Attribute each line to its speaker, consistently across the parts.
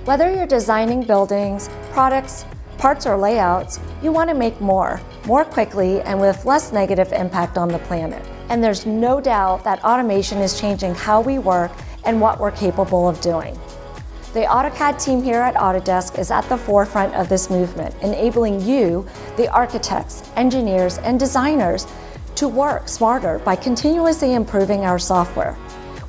Speaker 1: Whether you're designing buildings, products, parts, or layouts, you want to make more quickly, and with less negative impact on the planet. And there's no doubt that automation is changing how we work and what we're capable of doing. The AutoCAD team here at Autodesk is at the forefront of this movement, enabling you, the architects, engineers, and designers, to work smarter by continuously improving our software.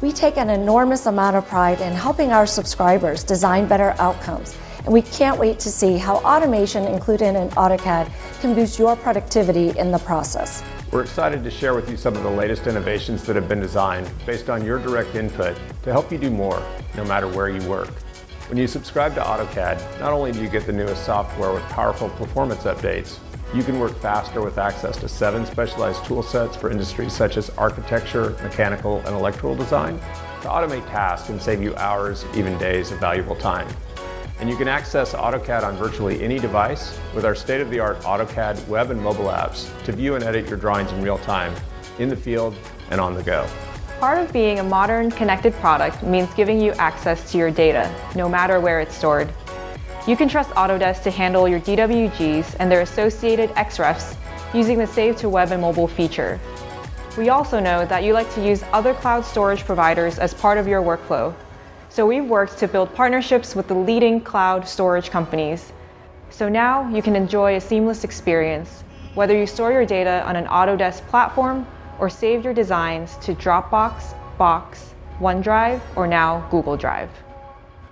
Speaker 1: We take an enormous amount of pride in helping our subscribers design better outcomes, and we can't wait to see how automation included in AutoCAD can boost your productivity in the process.
Speaker 2: We're excited to share with you some of the latest innovations that have been designed based on your direct input to help you do more, no matter where you work. When you subscribe to AutoCAD, not only do you get the newest software with powerful performance updates, you can work faster with access to 7 specialized tool sets for industries such as architecture, mechanical, and electrical design to automate tasks and save you hours, even days of valuable time. And you can access AutoCAD on virtually any device with our state-of-the-art AutoCAD web and mobile apps to view and edit your drawings in real time, in the field and on the go.
Speaker 3: Part of being a modern, connected product means giving you access to your data, no matter where it's stored. You can trust Autodesk to handle your DWGs and their associated XREFs using the Save to Web and Mobile feature. We also know that you like to use other cloud storage providers as part of your workflow, so we've worked to build partnerships with the leading cloud storage companies. So now you can enjoy a seamless experience, whether you store your data on an Autodesk platform or save your designs to Dropbox, Box, OneDrive, or now Google Drive.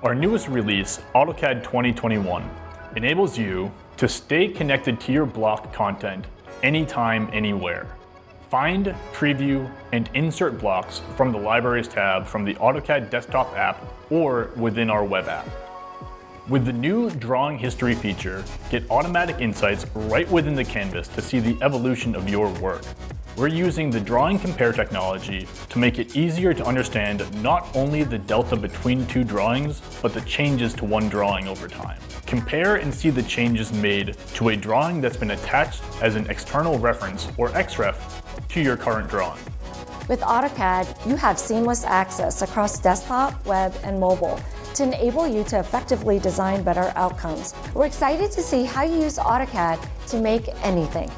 Speaker 4: Our newest release, AutoCAD 2021, enables you to stay connected to your block content anytime, anywhere. Find, preview, and insert blocks from the Libraries tab from the AutoCAD desktop app or within our web app. With the new Drawing History feature, get automatic insights right within the canvas to see the evolution of your work. We're using the Drawing Compare technology to make it easier to understand not only the delta between 2 drawings, but the changes to one drawing over time. Compare and see the changes made to a drawing that's been attached as an external reference, or XREF, to your current drawing.
Speaker 1: With AutoCAD, you have seamless access across desktop, web, and mobile to enable you to effectively design better outcomes. We're excited to see how you use AutoCAD to make anything.